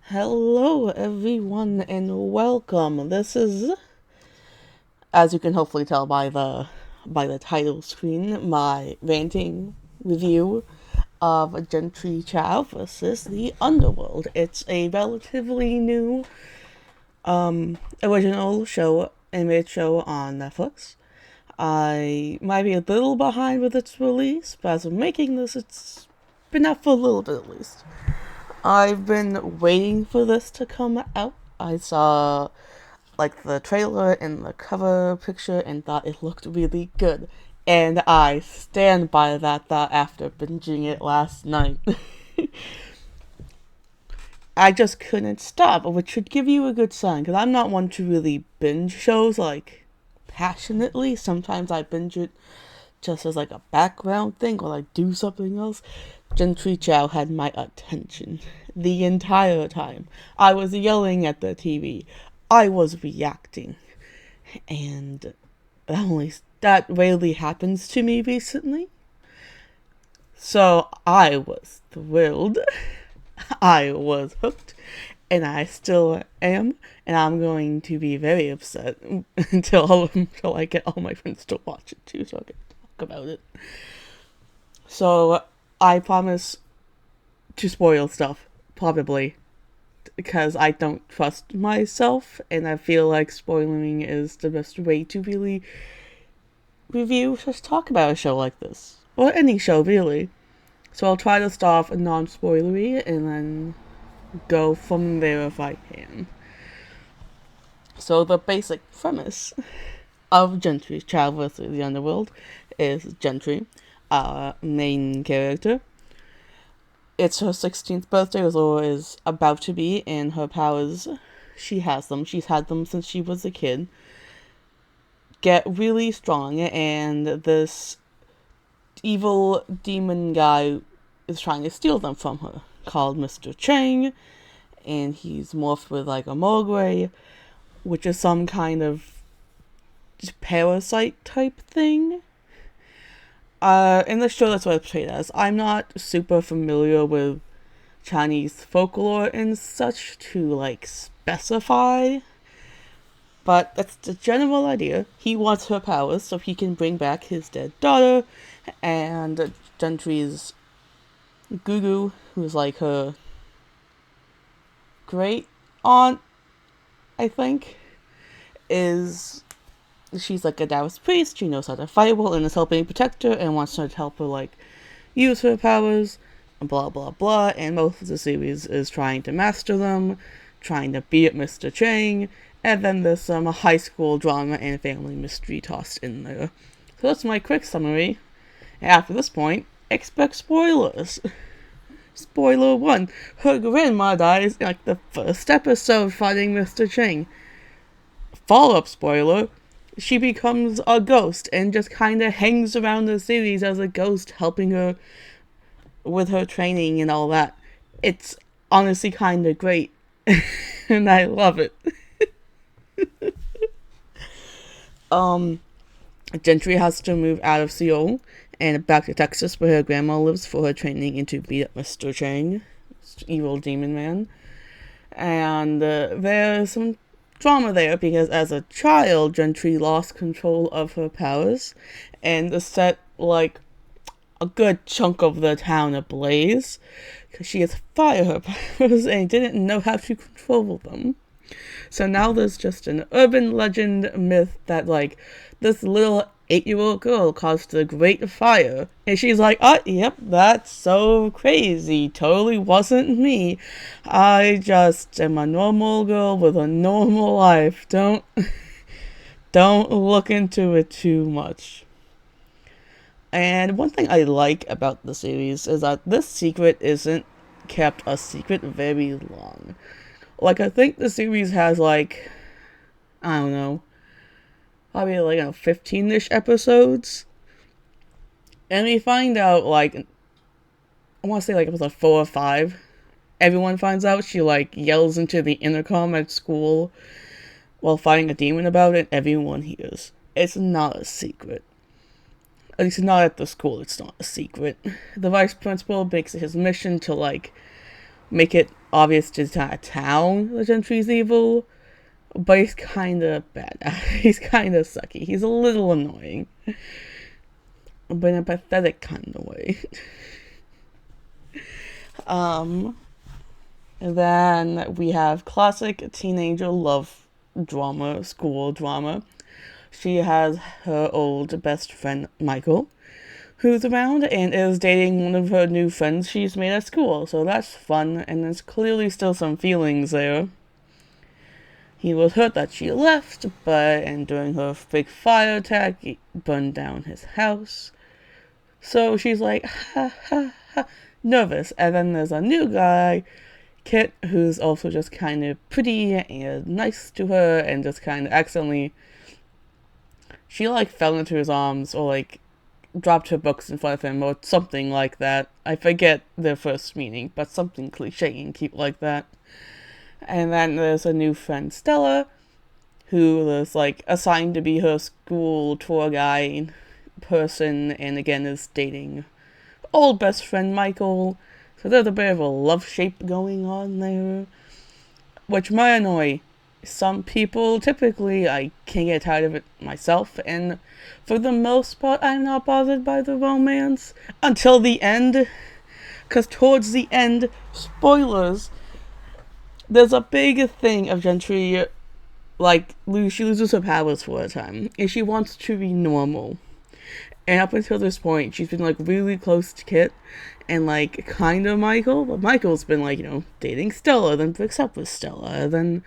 Hello, everyone, and welcome. This is, as you can hopefully tell by the title screen, my ranting review of Gentry Chau versus the Underworld. It's a relatively new original show, animated show on Netflix. I might be a little behind with its release, but as of making this, it's been out for a little bit at least. I've been waiting for this to come out. I saw the trailer and the cover picture and thought it looked really good. And I stand by that thought after binging it last night. I just couldn't stop, which should give you a good sign, because I'm not one to really binge shows passionately. Sometimes I binge it just as a background thing or do something else. Jentry Chau had my attention the entire time. I was yelling at the TV. I was reacting. And that rarely happens to me recently. So I was thrilled. I was hooked. And I still am. And I'm going to be very upset until I get all my friends to watch it too, so I can talk about it. So I promise to spoil stuff, probably, because I don't trust myself, and I feel like spoiling is the best way to really just talk about a show like this. Or any show, really. So I'll try to start off non-spoilery, and then go from there if I can. So the basic premise of Gentry Chau versus the Underworld is Gentry, our main character. It's her 16th birthday, or is about to be, and her powers, she has them. She's had them since she was a kid. Get really strong, and this evil demon guy is trying to steal them from her, called Mr.Cheng, and he's morphed with a mogwai, which is some kind of parasite type thing. In the show, that's what it's portrayed as. I'm not super familiar with Chinese folklore and such to specify, but that's the general idea. He wants her powers so he can bring back his dead daughter, and Gentry's Gugu, who's her great aunt, I think, she's a Taoist priest. She knows how to fight well and is helping protect her and wants her to help her use her powers, blah blah blah. And most of the series is trying to master them, trying to beat Mr. Cheng, and then there's some high school drama and family mystery tossed in there. So that's my quick summary. And after this point, expect spoilers. Spoiler 1. Her grandma dies in the first episode fighting Mr. Cheng. Follow-up spoiler, she becomes a ghost and just kind of hangs around the series as a ghost, helping her with her training and all that. It's honestly kind of great, and I love it. Gentry has to move out of Seoul and back to Texas, where her grandma lives, for her training and to beat up Mr. Cheng, evil demon man. And there's some drama there because as a child, Gentry lost control of her powers and set a good chunk of the town ablaze because she has fire her powers and didn't know how to control them. So now there's just an urban legend myth that this little 8-year-old girl caused the Great Fire. And she's like, oh, yep, that's so crazy. Totally wasn't me. I just am a normal girl with a normal life. Don't look into it too much. And one thing I like about the series is that this secret isn't kept a secret very long. I think the series has I don't know, probably 15-ish episodes. And we find out I want to say it was 4 or 5. Everyone finds out. She yells into the intercom at school while fighting a demon about it. Everyone hears. It's not a secret. At least not at the school. It's not a secret. The vice principal makes it his mission to make it obvious to town that Gentry's evil, but he's kind of bad. He's kind of sucky. He's a little annoying, but in a pathetic kind of way. And then we have classic teenager love drama, school drama. She has her old best friend Michael, who's around and is dating one of her new friends she's made at school, so that's fun, and there's clearly still some feelings there. He was hurt that she left, and during her big fire attack, he burned down his house. So she's like, ha ha ha, nervous. And then there's a new guy, Kit, who's also just kind of pretty and nice to her, and just kind of accidentally, she like fell into his arms, or like dropped her books in front of him, or something like that. I forget their first meaning, but something cliche and cute like that. And then there's a new friend, Stella, who was like assigned to be her school tour guide person, and again is dating old best friend Michael. So there's a bit of a love shape going on there, which might annoy some people. Typically, I can get tired of it myself, and for the most part, I'm not bothered by the romance until the end. Because towards the end, spoilers, there's a big thing of Gentry, like, she loses her powers for a time, and she wants to be normal. And up until this point, she's been, like, really close to Kit, and, like, kind of Michael, but Michael's been, like, dating Stella, then breaks up with Stella, then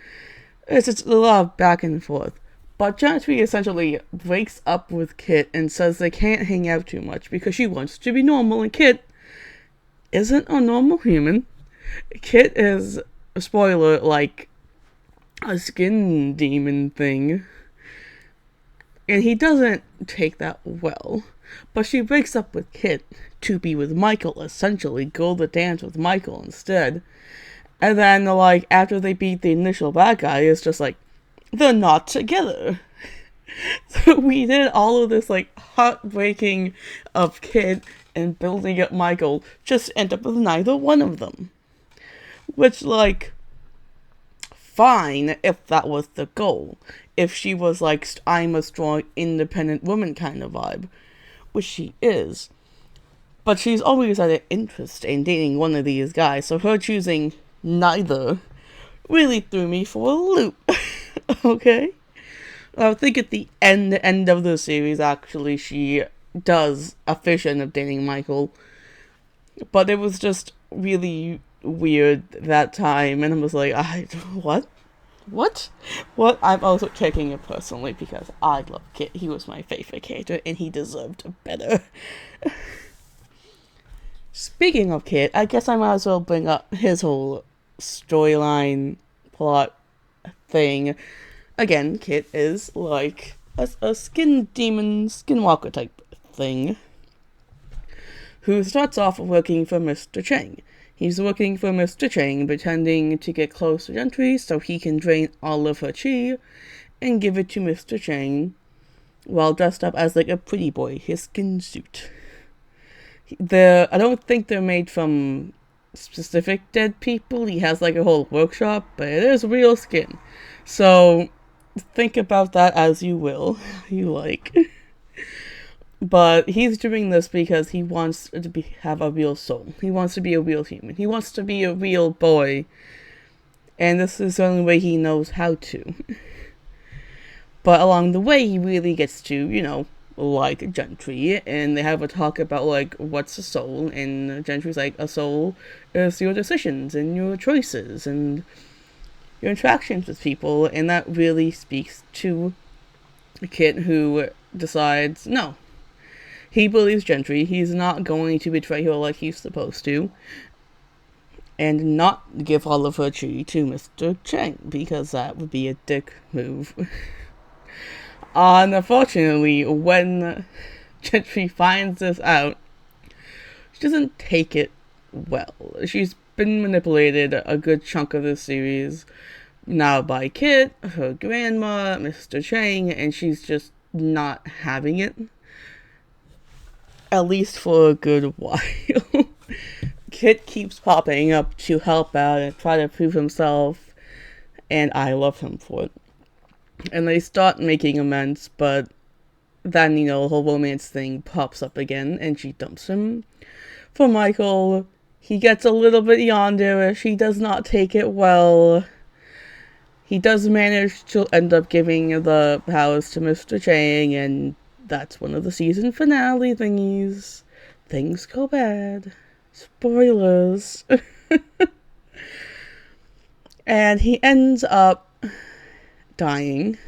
it's just a lot of back and forth. But Gentry essentially breaks up with Kit and says they can't hang out too much because she wants to be normal, and Kit isn't a normal human. Kit is, spoiler, like a skin demon thing. And he doesn't take that well. But she breaks up with Kit to be with Michael, essentially, go to dance with Michael instead. And then, like, after they beat the initial bad guy, it's just like, they're not together. So we did all of this, like, heartbreaking of Kit and building up Michael, just end up with neither one of them. Which, like, fine if that was the goal. If she was like, I'm a strong, independent woman kind of vibe. Which she is. But she's always had an interest in dating one of these guys, so her choosing neither really threw me for a loop. Okay? I think at the end of the series, actually, she does a vision of dating Michael. But it was just really weird that time, and I was like, what? I'm also taking it personally because I love Kit. He was my favorite character, and he deserved better. Speaking of Kit, I guess I might as well bring up his whole storyline plot thing. Again, Kit is like a skin demon, skinwalker type thing, who starts off working for Mr. Cheng. He's working for Mr. Cheng, pretending to get close to Gentry so he can drain all of her chi and give it to Mr. Cheng while dressed up as like a pretty boy, his skin suit. I don't think they're made from specific dead people. He has like a whole workshop, but it is real skin. So think about that as you will, you like. But he's doing this because he wants to have a real soul. He wants to be a real human. He wants to be a real boy. And this is the only way he knows how to. But along the way, he really gets to, like Gentry. And they have a talk about, like, what's a soul. And Gentry's like, a soul is your decisions and your choices and your interactions with people. And that really speaks to a kid who decides, no. He believes Gentry. He's not going to betray her like he's supposed to. And not give all of her chi to Mr. Cheng, because that would be a dick move. Unfortunately, when Gentry finds this out, she doesn't take it well. She's been manipulated a good chunk of this series now by Kit, her grandma, Mr. Cheng, and she's just not having it. At least for a good while. kid keeps popping up to help out and try to prove himself, and I love him for it. And they start making amends, but then, the whole romance thing pops up again, and she dumps him. For Michael, he gets a little bit yanderish. He does not take it well. He does manage to end up giving the powers to Mr. Cheng, and that's one of the season finale thingies. Things go bad. Spoilers. And he ends up dying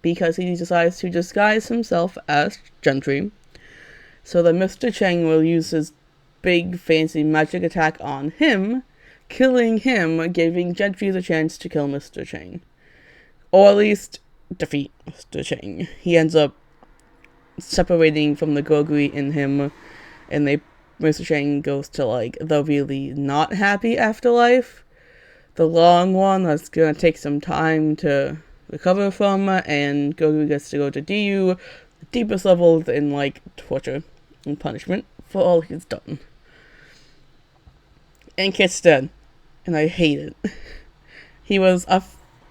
because he decides to disguise himself as Jentry, so that Mr. Cheng will use his big fancy magic attack on him, killing him, giving Jentry the chance to kill Mr. Cheng. Or at least defeat Mr. Cheng. He ends up separating from the Gogui in him, and Mr. Cheng goes to the really not happy afterlife. The long one that's gonna take some time to recover from, and Gogui gets to go to DU, the deepest levels in torture and punishment for all he's done. And Kit's dead, and I hate it. He was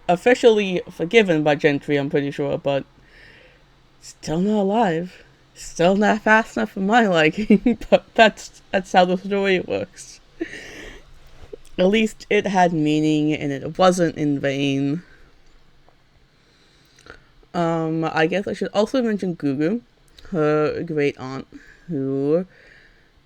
officially forgiven by Jentry, I'm pretty sure, but still not alive. Still not fast enough for my liking, but that's how the story works. At least it had meaning, and it wasn't in vain. I guess I should also mention Gugu, her great aunt, who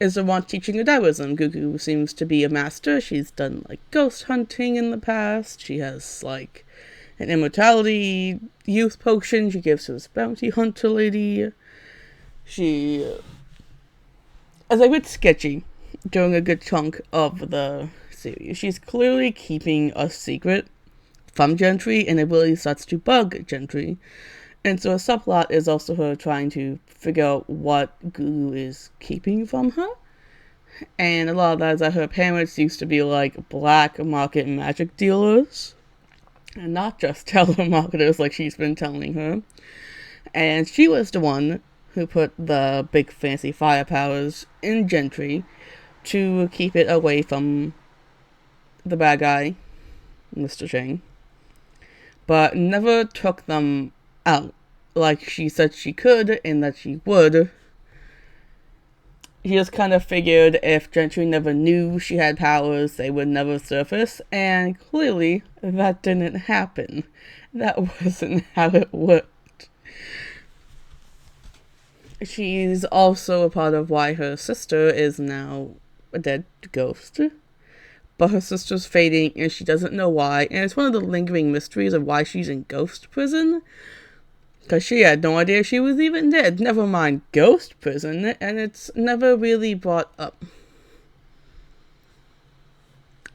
is the one teaching her Taoism. Gugu seems to be a master. She's done ghost hunting in the past. She has an immortality youth potion she gives to this bounty hunter lady. She is a bit sketchy during a good chunk of the series. She's clearly keeping a secret from Jentry, and it really starts to bug Jentry. And so a subplot is also her trying to figure out what Gugu is keeping from her. And a lot of that is that her parents used to be black market magic dealers, and not just telemarketers like she's been telling her. And she was the one who put the big fancy fire powers in Jentry to keep it away from the bad guy, Mr. Cheng, but never took them out like she said she could and that she would. He just kind of figured if Jentry never knew she had powers, they would never surface, and clearly that didn't happen. That wasn't how it worked. She's also a part of why her sister is now a dead ghost. But her sister's fading, and she doesn't know why, and it's one of the lingering mysteries of why she's in ghost prison. Because she had no idea she was even dead, never mind ghost prison, and it's never really brought up.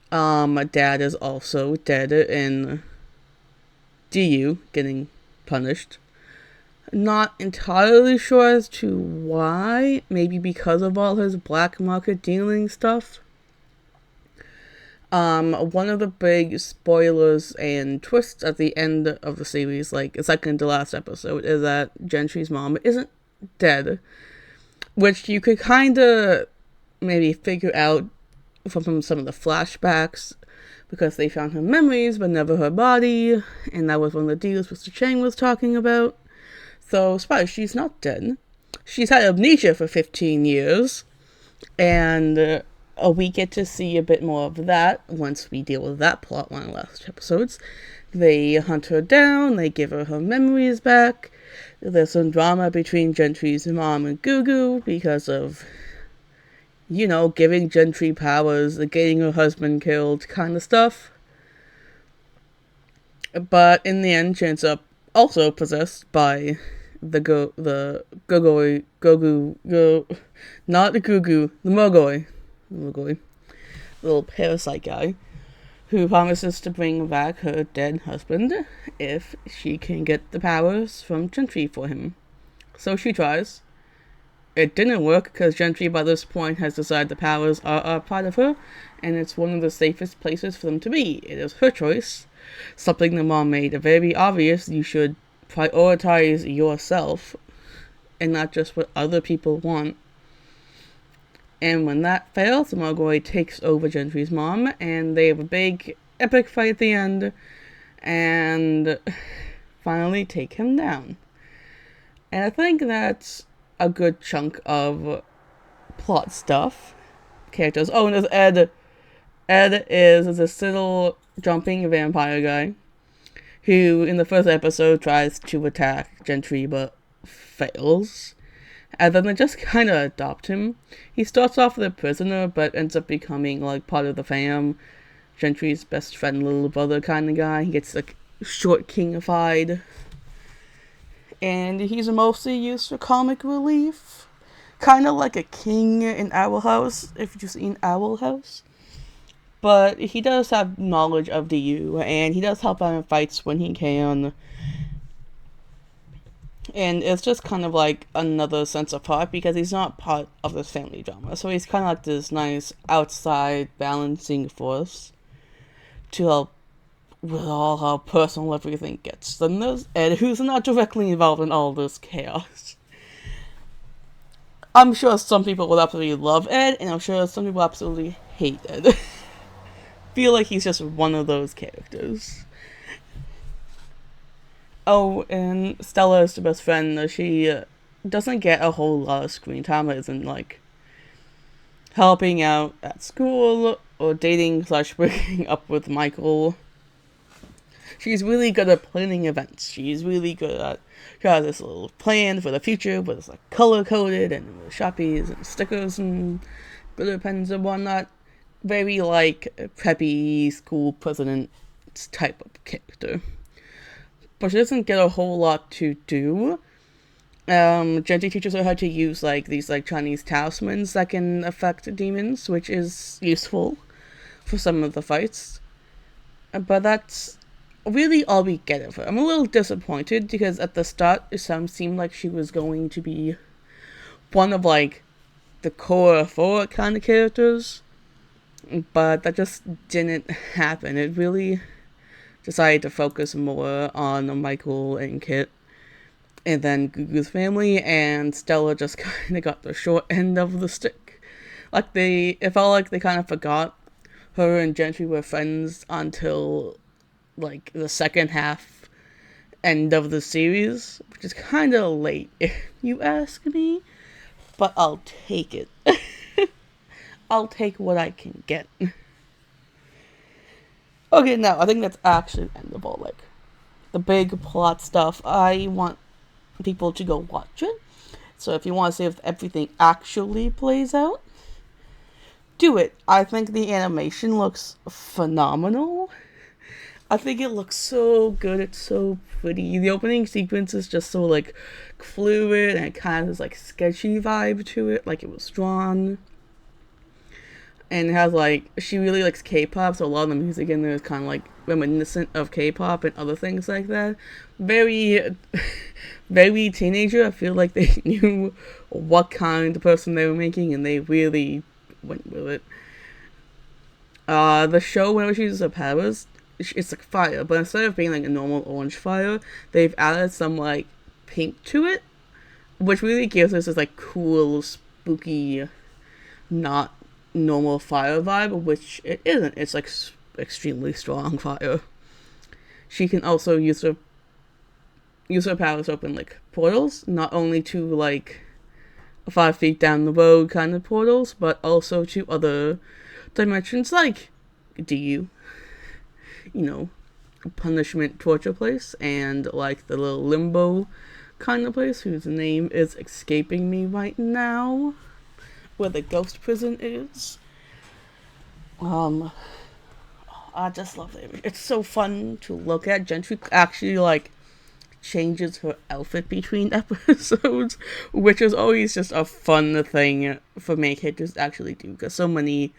Dad is also dead in DU, getting punished. Not entirely sure as to why, maybe because of all his black market dealing stuff. One of the big spoilers and twists at the end of the series, second to last episode, is that Gentry's mom isn't dead, which you could kinda maybe figure out from some of the flashbacks, because they found her memories but never her body, and that was one of the deals Mr. Cheng was talking about. So, surprise, she's not dead. She's had amnesia for 15 years, and we get to see a bit more of that once we deal with that plotline in the last episodes. They hunt her down, they give her memories back. There's some drama between Gentry's mom and Gugu because of, giving Jentry powers, getting her husband killed kind of stuff. But in the end, she ends up also possessed by the Mogoi, little parasite guy, who promises to bring back her dead husband if she can get the powers from Jentry for him. So she tries. It didn't work because Jentry by this point has decided the powers are a part of her, and it's one of the safest places for them to be. It is her choice. Something the mom made very obvious. You should prioritize yourself and not just what other people want. And when that fails, Margoy takes over Gentry's mom, and they have a big, epic fight at the end, and finally take him down. And I think that's a good chunk of plot stuff. Characters. Oh, and there's Ed. Ed is this little jumping vampire guy who, in the first episode, tries to attack Gentry but fails. And then they just kind of adopt him. He starts off as a prisoner, but ends up becoming, like, part of the fam. Gentry's best friend, little brother kind of guy. He gets, like, short kingified. And he's mostly used for comic relief. Kind of like a king in Owl House, if you've seen Owl House. But he does have knowledge of the U, and he does help out in fights when he can. And it's just kind of like another sense of part, because he's not part of this family drama. So he's kind of like this nice outside balancing force to help with all how personal everything gets. Then there's Ed, who's not directly involved in all this chaos. I'm sure some people will absolutely love Ed, and I'm sure some people absolutely hate Ed. Feel like he's just one of those characters. Oh, and Stella is the best friend. She doesn't get a whole lot of screen time. It isn't like helping out at school or dating / breaking up with Michael. She's really good at planning events. She's really good at, she has this little plan for the future, but it's like color coded and with Sharpies and stickers and glitter pens and whatnot. Very like preppy school president type of character. But she doesn't get a whole lot to do. Gentry teaches her how to use like these like Chinese talismans that can affect demons, which is useful for some of the fights. But that's really all we get of her. I'm a little disappointed because at the start it seemed like she was going to be one of like the core 4 kind of characters, but that just didn't happen. It really decided to focus more on Michael and Kit, and then Gugu's family, and Stella just kind of got the short end of the stick. Like it felt like they kind of forgot her and Gentry were friends until like the second half end of the series, which is kind of late if you ask me, but I'll take it. I'll take what I can get. Okay, now I think that's actually endable. Like the big plot stuff, I want people to go watch it. So if you want to see if everything actually plays out, do it. I think the animation looks phenomenal. I think it looks so good. It's so pretty. The opening sequence is just so like fluid, and it kind of has like sketchy vibe to it, like it was drawn. And it has like, she really likes K-pop, so a lot of the music in there is kind of like reminiscent of K-pop and other things like that. Very, very teenager. I feel like they knew what kind of person they were making, and they really went with it. The show, whenever she uses her powers, it's like fire, but instead of being like a normal orange fire, they've added some like pink to it, which really gives us this like cool, spooky, not normal fire vibe, which it isn't. It's like extremely strong fire. She can also use her powers to open like portals, not only to like 5 feet down the road kind of portals, but also to other dimensions like DU, a punishment torture place, and like the little limbo kind of place whose name is escaping me right now, where the ghost prison is. I just love it. It's so fun to look at. Gentry actually like changes her outfit between episodes, which is always just a fun thing for main characters to actually do, because so many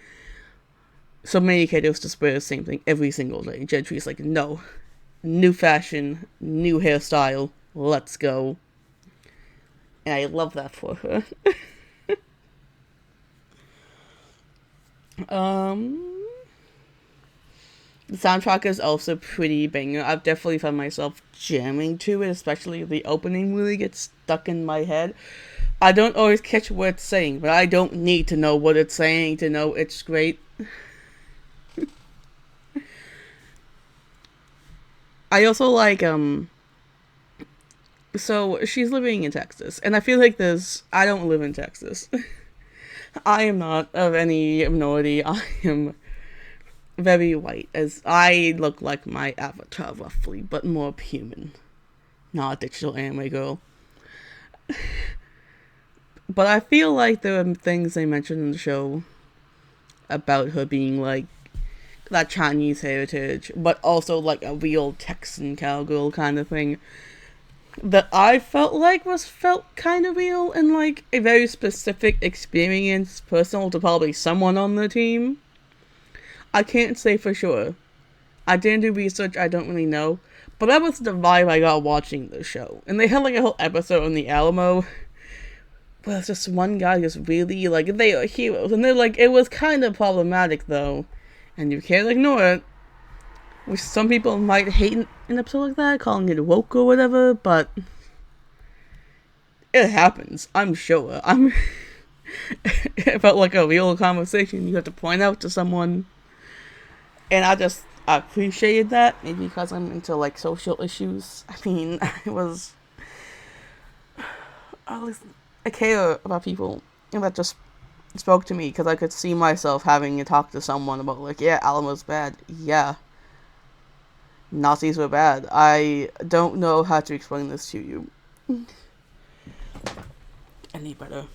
characters just wear the same thing every single day. Gentry's like, no, new fashion, new hairstyle, let's go. And I love that for her. The soundtrack is also pretty banger. I've definitely found myself jamming to it, especially the opening really gets stuck in my head. I don't always catch what it's saying, but I don't need to know what it's saying to know it's great. I also like so she's living in Texas, and I feel like I don't live in Texas. I am not of any minority. I am very white, as I look like my avatar roughly, but more human, not a digital anime girl. But I feel like there are things they mentioned in the show about her being like that Chinese heritage, but also like a real Texan cowgirl kind of thing that I felt kind of real and like a very specific experience, personal to probably someone on the team. I can't say for sure. I didn't do research, I don't really know. But that was the vibe I got watching the show. And they had like a whole episode on the Alamo where it's just one guy just really like, they are heroes. And they're like, it was kind of problematic though. And you can't ignore it. Which some people might hate an episode like that, calling it woke or whatever, but it happens, I'm sure. It felt like a real conversation you had to point out to someone. And I appreciated that, maybe because I'm into like social issues. I mean, at least I care about people, and that just spoke to me because I could see myself having to talk to someone about like, yeah, Alamo's bad. Yeah, Nazis were bad. I don't know how to explain this to you any better.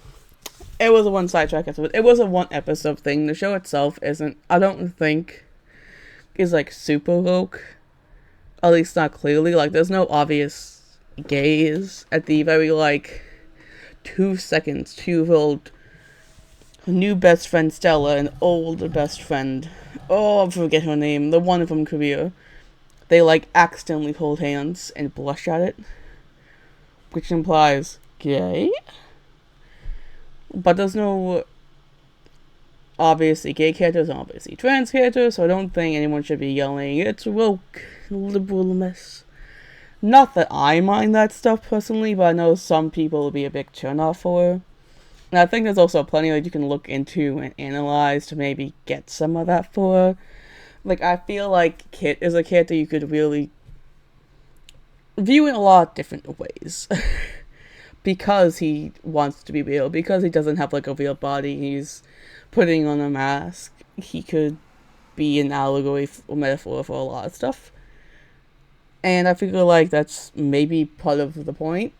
It was a one sidetrack episode. It was a one episode thing. The show itself isn't, I don't think, is like super woke. At least not clearly. Like, there's no obvious gays at the very like 2 seconds. 2-year-old new best friend Stella and old best friend, oh, I forget her name, the one from Korea. They like accidentally hold hands and blush at it, which implies gay. But there's no obviously gay characters and obviously trans characters, so I don't think anyone should be yelling, it's woke, liberal mess. Not that I mind that stuff personally, but I know some people will be a big turnoff for. And I think there's also plenty that you can look into and analyze to maybe get some of that for. Like, I feel like Kit is a character you could really view in a lot of different ways. Because he wants to be real, because he doesn't have like a real body, he's putting on a mask. He could be an allegory or metaphor for a lot of stuff. And I figure like that's maybe part of the point.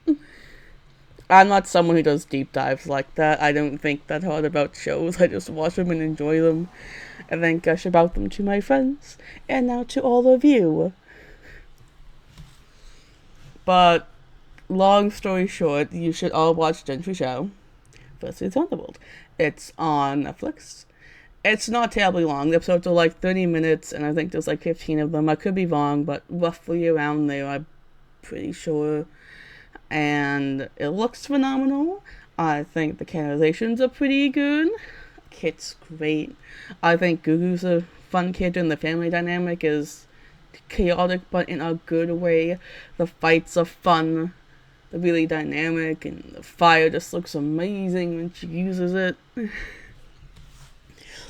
I'm not someone who does deep dives like that. I don't think that hard about shows. I just watch them and enjoy them, and then gush about them to my friends, and now to all of you. But, long story short, you should all watch Jentry Chau versus Thunderbolt. It's on Netflix. It's not terribly long. The episodes are like 30 minutes, and I think there's like 15 of them. I could be wrong, but roughly around there, I'm pretty sure. And it looks phenomenal. I think the characterizations are pretty good. Kit's great. I think Gugu's a fun kid, and the family dynamic is chaotic but in a good way. The fights are fun. They're really dynamic, and the fire just looks amazing when she uses it.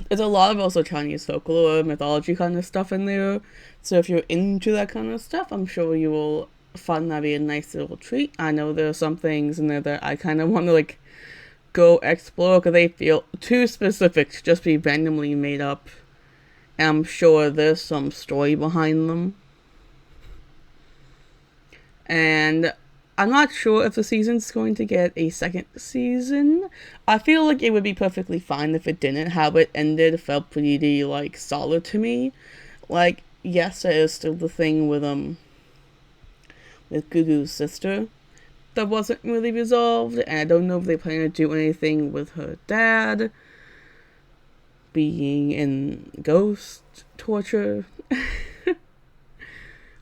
There's a lot of also Chinese folklore, mythology kind of stuff in there. So if you're into that kind of stuff, I'm sure you will find that be a nice little treat. I know there are some things in there that I kind of want to like go explore because they feel too specific to just be randomly made up. And I'm sure there's some story behind them. And I'm not sure if the season's going to get a second season. I feel like it would be perfectly fine if it didn't. How it ended felt pretty like solid to me. Like, yes, there is still the thing with Gugu's sister that wasn't really resolved, and I don't know if they plan to do anything with her dad being in ghost torture.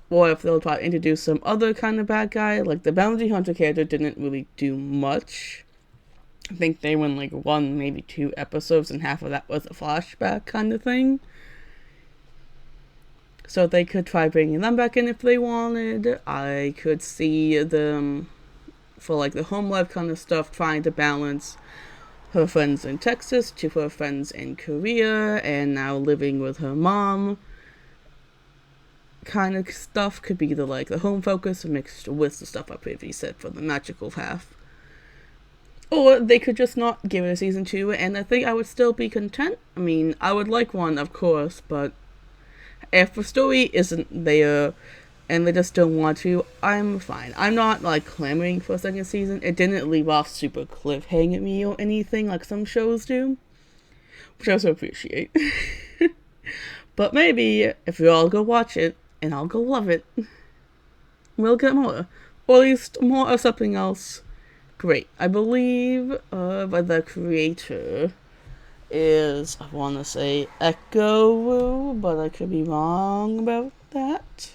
Or if they'll try to introduce some other kind of bad guy. Like, the bounty hunter character didn't really do much. I think they were in like 1, maybe 2 episodes, and half of that was a flashback kind of thing. So they could try bringing them back in if they wanted. I could see them for like the home life kind of stuff, trying to balance her friends in Texas to her friends in Korea, and now living with her mom kind of stuff. Could be the home focus mixed with the stuff I previously said for the magical half. Or they could just not give it a season 2, and I think I would still be content. I mean, I would like one, of course, but if the story isn't there and they just don't want to, I'm fine. I'm not clamoring for a second season. It didn't leave off super cliffhanger me or anything like some shows do, which I also appreciate. But maybe if we all go watch it and I'll go love it, we'll get more, or at least more of something else great. I believe by the creator is, I want to say Echo Woo, but I could be wrong about that.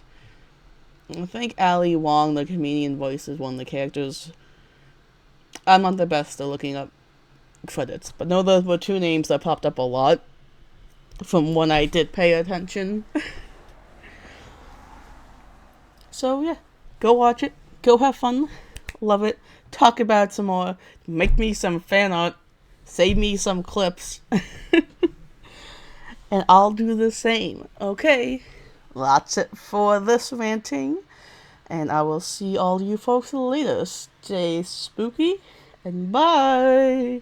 I think Ali Wong, the comedian, voices one of the characters. I'm not the best at looking up credits, but no, those were two names that popped up a lot from when I did pay attention. So yeah, go watch it, go have fun, love it, talk about it some more, make me some fan art, save me some clips, and I'll do the same. Okay, that's it for this ranting, and I will see all you folks later. Stay spooky, and bye!